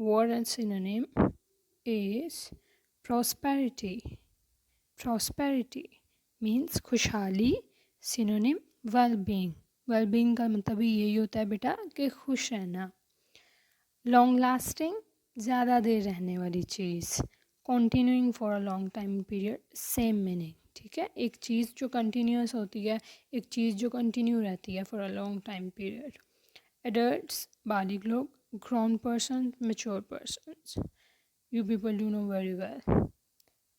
word and synonym is prosperity. Prosperity means खुशहाली, synonym well-being. well-being का मतलब ही यही होता है बेटा कि खुश रहना. long lasting, ज़्यादा देर रहने वाली चीज़. continuing for a long time period, same meaning. ठीक है, एक चीज़ जो कंटिन्यूस होती है, एक चीज़ जो कंटिन्यू रहती है for a long time period. adults, बालिग लोग. grown person, mature persons. you people do know very well.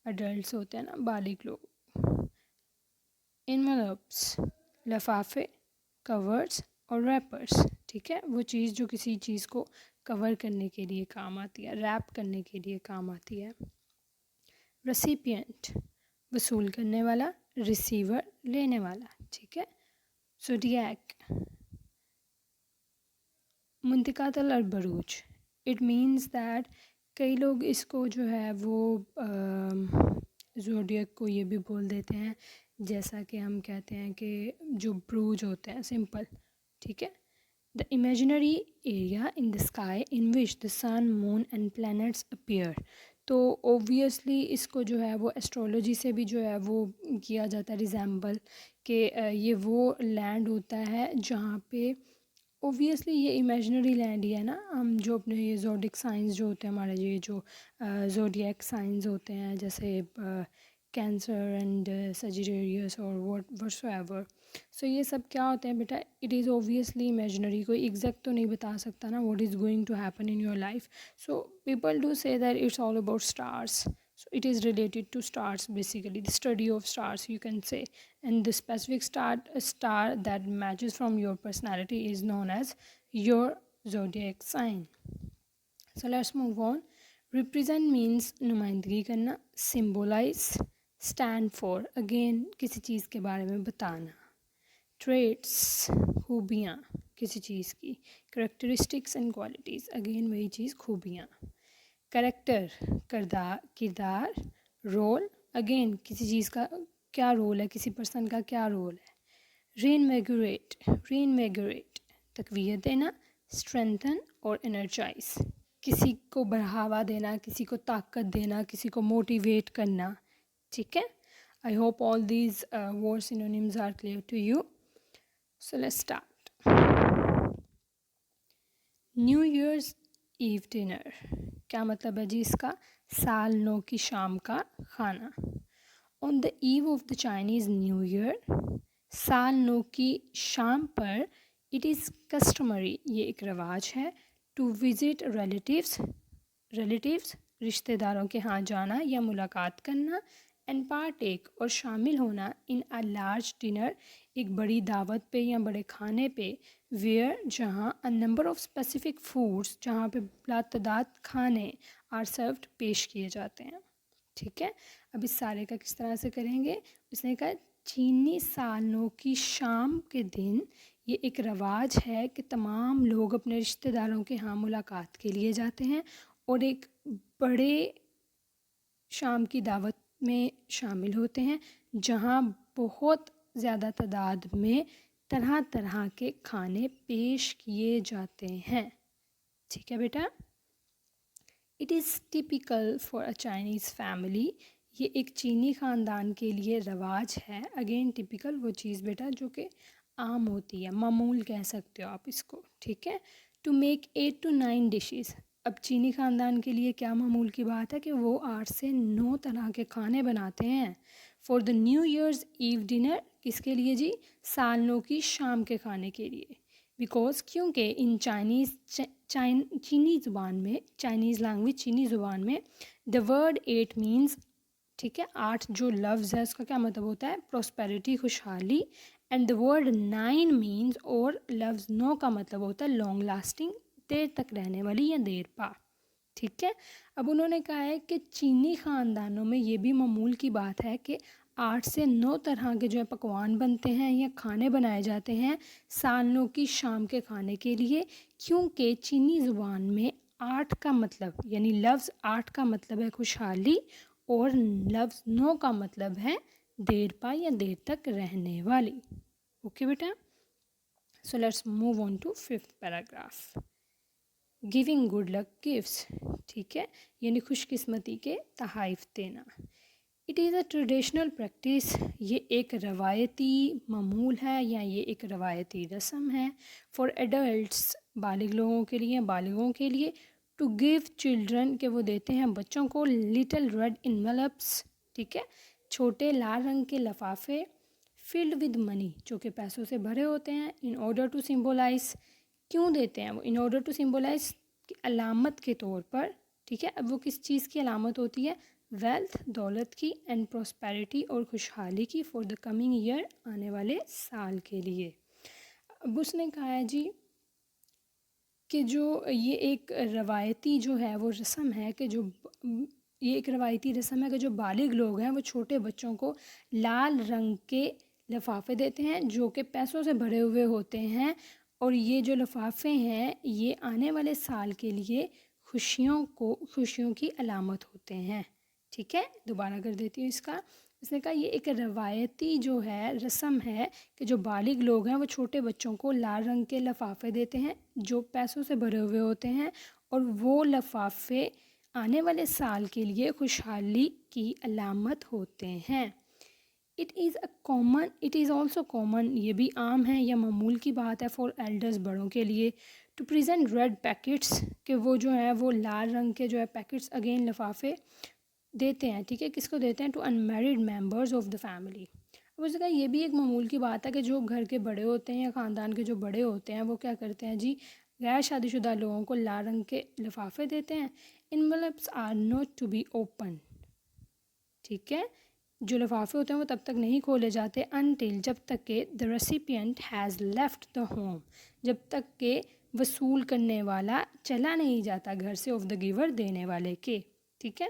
adults होते हैं ना बालिग लोग. envelopes, लफाफे, कवर्स और रैपर्स. ठीक है, वो चीज़ जो किसी चीज़ को कवर करने के लिए काम आती है, रैप करने के लिए काम आती है. रेसिपिएंट, वसूल करने वाला. रिसीवर, लेने वाला. ठीक है. ज़ोडिएक, मुंतकातल और बरूज. इट मीन्स दैट कई लोग इसको जो है वो ज़ोडिएक को ये भी बोल देते हैं, जैसा कि हम कहते हैं कि जो ब्रूज होते हैं सिंपल. ठीक है. The imaginary area in the sky in which the sun, moon and planets appear. तो obviously इसको जो है वो एस्ट्रोलॉजी से भी जो है वो किया जाता है रिजेंबल कि ये वो लैंड होता है जहाँ पे obviously ये इमेजिनरी लैंड ही है ना. हम जो अपने ये ज़ोडिक साइंस जो होते हैं हमारे ये जो ज़ोडिएक साइंस होते हैं जैसे कैंसर एंड सजिटेरियस और व्हाटसोएवर. सो ये सब क्या होते हैं बेटा, इट इज़ ऑब्वियसली इमेजिनरी. कोई एग्जैक्ट तो नहीं बता सकता ना what is going to happen in your life. So people do say that it's all about stars. So it is related to stars, basically the study of stars you can say, and the specific star that matches from your personality is known as your zodiac sign. So let's move on. Represent means नुमाइंदगी करना. Symbolize, stand for, again किसी चीज़ के बारे में बताना. Traits, खूबियाँ किसी चीज़ की. Characteristics and qualities, again वही चीज़ खूबियाँ. कैरेक्टर, किरदार. रोल, अगेन किसी चीज़ का क्या रोल है, किसी पर्सन का क्या रोल है. रीइन्वेगोरेट, तकवीत देना. स्ट्रेंथन और एनर्जाइज, किसी को बढ़ावा देना, किसी को ताकत देना, किसी को मोटिवेट करना. ठीक है. I hope all these word synonyms are clear to you. So let's start. New Year's Eve dinner, क्या मतलब है जी इसका. साल नौ की शाम का खाना. On the eve of the Chinese new year, साल नौ की शाम पर. इट इज़ कस्टमरी, ये एक रवाज है. टू विज़िट रिलेटिव्स, रिश्तेदारों के यहाँ जाना या मुलाकात करना. एंड पार्टेक, और शामिल होना. इन अ लार्ज डिनर, एक बड़ी दावत पे या बड़े खाने पे. वेयर, जहाँ. A number of specific foods, जहाँ पे लातादाद खाने. आर सर्व्ड, पेश किए जाते हैं. ठीक है. अब इस सारे का किस तरह से करेंगे. उसने कहा चीनी साल नौ की शाम के दिन ये एक रवाज है कि तमाम लोग अपने रिश्तेदारों के यहाँ मुलाकात के लिए जाते हैं और एक बड़े शाम की दावत में शामिल होते हैं जहाँ बहुत ज़्यादा तादाद में तरह तरह के खाने पेश किए जाते हैं. ठीक है बेटा. It is typical for a Chinese family, ये एक चीनी ख़ानदान के लिए रवाज है. अगेन टिपिकल वो चीज़ बेटा जो कि आम होती है, मामूल कह सकते हो आप इसको. ठीक है. टू मेक 8 to 9 डिशेज़, अब चीनी ख़ानदान के लिए क्या मामूल की बात है कि वो 8 से 9 तरह के खाने बनाते हैं. For the New Year's Eve dinner, किसके लिए जी. साल नौ की शाम के खाने के लिए. बिकॉज क्योंकि इन चीनी ज़ुबान में, चाइनीज़ लैंग्वेज चीनी ज़ुबान में द वर्ड 8 मीन्स. ठीक है. 8 जो लफ्ज़ है उसका क्या मतलब होता है, प्रॉस्पेरिटी, खुशहाली. एंड द वर्ड 9 मीन्स, और लफ्ज़ 9 का मतलब होता है लॉन्ग लास्टिंग, देर तक रहने वाली या देर पा. ठीक है. अब उन्होंने कहा है कि चीनी ख़ानदानों में ये भी मामूल की बात है कि 8 से 9 तरह के जो है पकवान बनते हैं या खाने बनाए जाते हैं साल नौ की शाम के खाने के लिए. क्योंकि चीनी ज़ुबान में 8 का मतलब यानी लफ्ज़ 8 का मतलब है खुशहाली और लफ्ज़ 9 का मतलब है देर पा या देर तक रहने वाली. ओके बेटा. So let's move on to 5th paragraph. Giving good luck gifts, ठीक है, यानी खुश किस्मती के तहाइफ देना। It is a traditional practice, ये एक रवायती मामूल है या ये एक रवायती रस्म है। फॉर एडल्ट्स, बालिग लोगों के लिए, बालिगों के लिए, टू गिव चिल्ड्रन, के वो देते हैं बच्चों को लिटिल रेड इन्वेलप्स, ठीक है, छोटे लाल रंग के लिफाफे, फिल्ड विद मनी, जो कि पैसों से भरे होते हैं, इन ऑर्डर टू सिम्बोलाइज, क्यों देते हैं वो, इन ऑर्डर टू सिम्बोलाइज, अलामत के तौर पर, ठीक है। अब वो किस चीज़ की अलामत होती है, वेल्थ, दौलत की, एंड प्रॉस्पेरिटी, और खुशहाली की, फॉर द कमिंग ईयर, आने वाले साल के लिए। अब उसने कहा है जी कि जो ये एक रवायती जो है वो रस्म है कि जो ये एक रवायती रस्म है कि जो बालिग लोग हैं वो छोटे बच्चों को लाल रंग के लिफाफे देते हैं जो कि पैसों से भरे हुए होते हैं, और ये जो लिफाफे हैं ये आने वाले साल के लिए खुशियों की अलामत होते हैं, ठीक है। दोबारा कर देती हूँ इसका। उसने कहा ये एक रवायती जो है रस्म है कि जो बालिग लोग हैं वो छोटे बच्चों को लाल रंग के लिफाफे देते हैं जो पैसों से भरे हुए होते हैं, और वो लिफाफे आने वाले साल के लिए खुशहाली की अलामत होते हैं। इट इज़ ऑल्सो कॉमन, ये भी आम है या मामूल की बात है, फॉर एल्डर्स, बड़ों के लिए, टू प्रेजेंट रेड पैकेट्स, कि वो जो है वो लाल रंग के जो है पैकेट्स, अगेन लिफाफे देते हैं, ठीक है। किसको देते हैं, to unmarried members of the family. अब उसने कहा ये भी एक मामूल की बात है कि जो घर के बड़े होते हैं या ख़ानदान के जो बड़े होते हैं वो क्या करते हैं जी, गैर शादीशुदा लोगों को लाल रंग के लिफाफे देते हैं। Envelopes are not to be open, ठीक है, जो लिफाफे होते हैं वो तब तक नहीं खोले जाते, अनटिल, जब तक के the recipient has left the home, जब तक के वसूल करने वाला चला नहीं जाता घर से, ऑफ द गिवर, देने वाले के, ठीक है।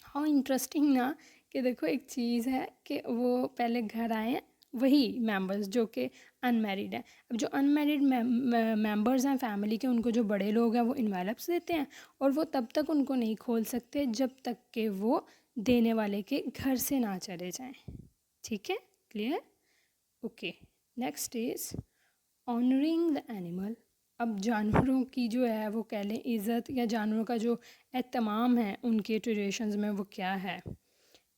हाउ इंटरेस्टिंग ना, कि देखो एक चीज़ है कि वो पहले घर आए हैं वही मेंबर्स जो कि अनमैरिड हैं। अब जो अनमैरिड मेंबर्स हैं फैमिली के, उनको जो बड़े लोग हैं वो इन्वेलप्स देते हैं, और वो तब तक उनको नहीं खोल सकते जब तक कि वो देने वाले के घर से ना चले जाएं, ठीक है, clear, okay. Next is honouring the animal. अब जानवरों की जो है वो कह लें इज़्ज़त, या जानवरों का जो एहतमाम है उनके ट्रेडिशंस में वो क्या है।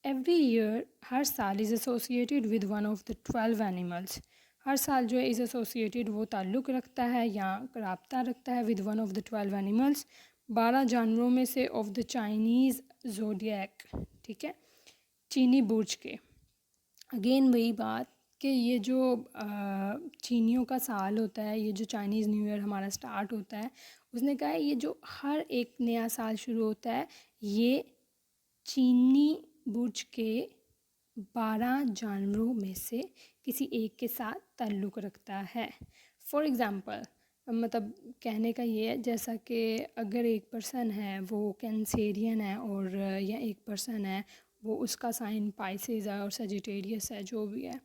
एवरी ईयर, हर साल, is associated with one of the 12 animals, हर साल जो है इज़ एसोसिएटेड, वो ताल्लुक़ रखता है या राब्ता रखता है, with one of the 12 animals, 12 जानवरों में से, ऑफ द चाइनीज़ ज़ोडिएक, ठीक है, चीनी बुर्ज के। अगेन वही बात कि ये जो चीनियों का साल होता है, ये जो चाइनीज़ न्यू ईयर हमारा स्टार्ट होता है, उसने कहा है ये जो हर एक नया साल शुरू होता है ये चीनी बुर्ज के 12 जानवरों में से किसी एक के साथ ताल्लुक़ रखता है। फॉर एग्ज़ाम्पल, मतलब कहने का ये है जैसा कि अगर एक पर्सन है वो कैंसेरियन है, और या एक पर्सन है वो उसका साइन पाइसेस है और सजिटेरियस है, जो भी है,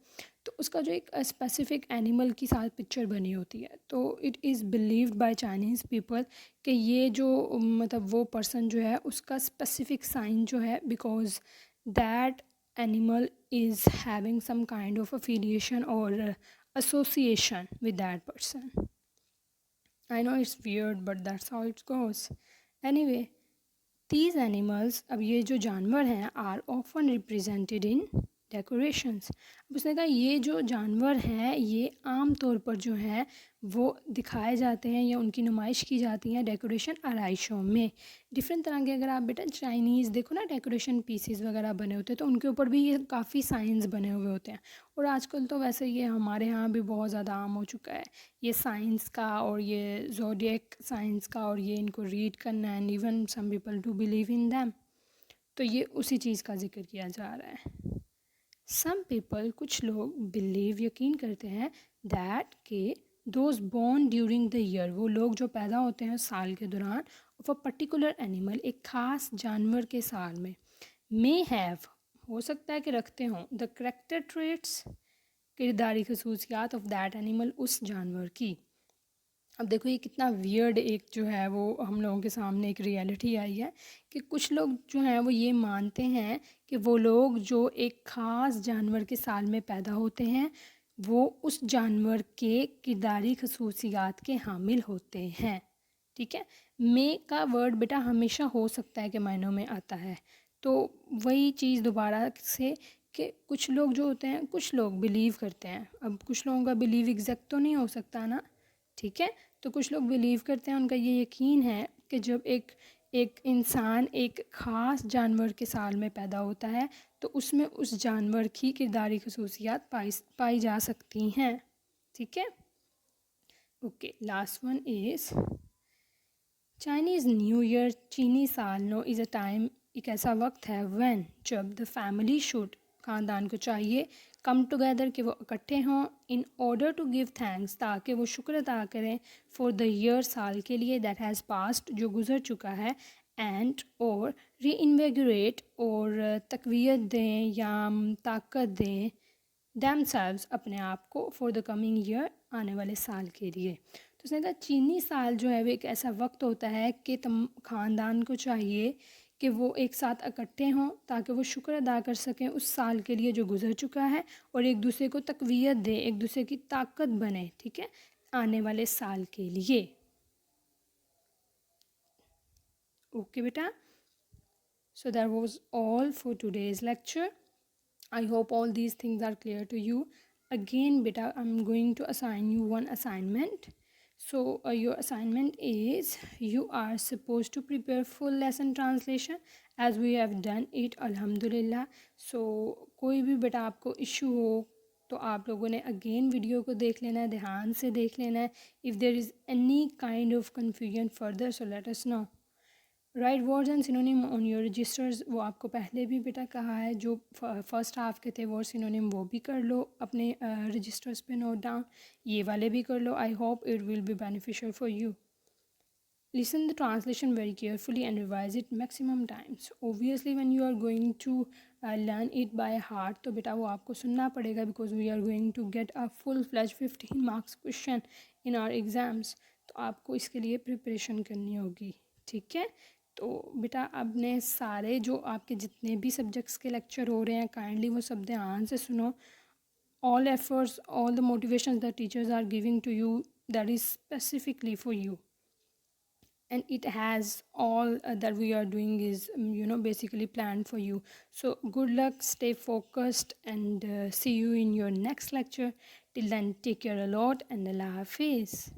तो उसका जो एक स्पेसिफिक एनिमल की साथ पिक्चर बनी होती है, तो it is believed by Chinese people कि ये जो मतलब वो पर्सन जो है उसका स्पेसिफिक साइन जो है, because that animal is having some kind of affiliation or association with that person. I know it's weird but that's how it goes. Anyway, these animals, अब ये जो जानवर हैं, are often represented in decorations. अब उसने कहा ये जो जानवर हैं ये आम तौर पर जो हैं वो दिखाए जाते हैं या उनकी नुमाइश की जाती हैं डेकोरेशन आराइशों में। डिफरेंट तरह के, अगर आप बेटा चाइनीज़ देखो ना, डेकोरेशन पीसेस वगैरह बने होते हैं तो उनके ऊपर भी ये काफ़ी साइंस बने हुए होते हैं, और आजकल तो वैसे ये हमारे यहाँ भी बहुत ज़्यादा आम हो चुका है ये साइंस का, और ये ज़ोडिएक साइंस का, और ये इनको रीड करना, and even some people do believe in them, तो ये उसी चीज़ का जिक्र किया जा रहा है। सम पीपल, कुछ लोग, बिलीव, यकीन करते हैं, दैट के those born during the year, वो लोग जो पैदा होते हैं साल के दौरान, ऑफ अ पर्टिकुलर एनिमल, एक ख़ास जानवर के साल में, मे हैव, हो सकता है कि रखते हों, द करैक्टर ट्रेट्स, किरदारी खसूसियात ऑफ दैट एनिमल, उस जानवर की। अब देखो ये कितना वियर्ड एक जो है वो हम लोगों के सामने एक रियलिटी आई है कि कुछ लोग जो हैं वो ये मानते हैं कि वो लोग जो एक ख़ास जानवर के साल में पैदा होते हैं वो उस जानवर के किरदारी खसूसियात के हामिल होते हैं, ٹھیک ہے. مے کا ورڈ بیٹا ہمیشہ ہو سکتا ہے کہ معنوں میں آتا ہے. تو وہی چیز دوبارہ سے کہ کچھ لوگ جو ہوتے ہیں کچھ لوگ بلیو کرتے ہیں. اب کچھ لوگوں کا بلیو ایگزیکٹ تو نہیں ہو سکتا نا. ٹھیک ہے. تو کچھ لوگ بلیو کرتے ہیں, ان کا یہ یقین ہے کہ جب ایک انسان ایک خاص جانور کے سال میں پیدا ہوتا ہے تو اس میں اس جانور کی کرداری خصوصیات پائی جا سکتی ہیں. ٹھیک ہے. Okay, last one is Chinese New Year. چینی سال نو از اے ٹائم, ایک ایسا وقت ہے وین جب دا فیملی شوڈ, خاندان کو چاہیے, کم ٹوگیدر کہ وہ اکٹھے ہوں, in order to give thanks تاکہ وہ شکر ادا کریں, فار دا ایئر سال کے لیے, دیٹ ہیز پاسڈ جو گزر چکا ہے, اینڈ اور ری انویگوریٹ اور تقویت دیں یا طاقت دیں, دیم سیلوز اپنے آپ کو, فار دا کمنگ ایئر آنے والے سال کے لیے. تو اس نے کہا چینی سال جو ہے وہ ایک ایسا وقت ہوتا ہے کہ خاندان کو چاہیے کہ وہ ایک ساتھ اکٹھے ہوں تاکہ وہ شکر ادا کر سکیں اس سال کے لیے جو گزر چکا ہے, اور ایک دوسرے کو تقویت دیں, ایک دوسرے کی طاقت بنے. ٹھیک ہے, آنے والے سال کے لیے. Okay beta, so that was all for today's lecture. I hope all these things are clear to you. Again beta, I'm going to assign you one assignment. So your assignment is you are supposed to prepare full lesson translation as we have done it alhamdulillah. So کوئی بھی بیٹا آپ کو issue ہو تو آپ لوگوں نے again video کو دیکھ لینا ہے, دھیان سے دیکھ لینا ہے. if there is any kind of confusion further, so let us know. Right words and synonym on your registers, وہ آپ کو پہلے بھی بیٹا کہا ہے, جو فرسٹ ہاف کے تھے ورڈ سینونیم وہ بھی کر لو اپنے رجسٹرز پہ نوٹ ڈاؤن, یہ والے بھی کر لو. I hope it will be beneficial for you. Listen the translation very carefully and revise it maximum times. Obviously when you are going to learn it by heart, تو بیٹا وہ آپ کو سننا پڑے گا, because we are going to get a full fledge 15 marks question in our exams. تو آپ کو اس کے لیے پریپریشن کرنی ہوگی. ٹھیک ہے. تو بیٹا اب نے سارے جو آپ کے جتنے بھی سبجیکٹس کے لیکچر ہو رہے ہیں کائنڈلی وہ سب دھیان سے سنو. all efforts, all the motivations that teachers are giving to you, that is specifically for you, and it has all that we are doing is basically planned for you. So good luck, stay focused, and see you in your next lecture. Till then, take care a lot, and Allah Hafiz.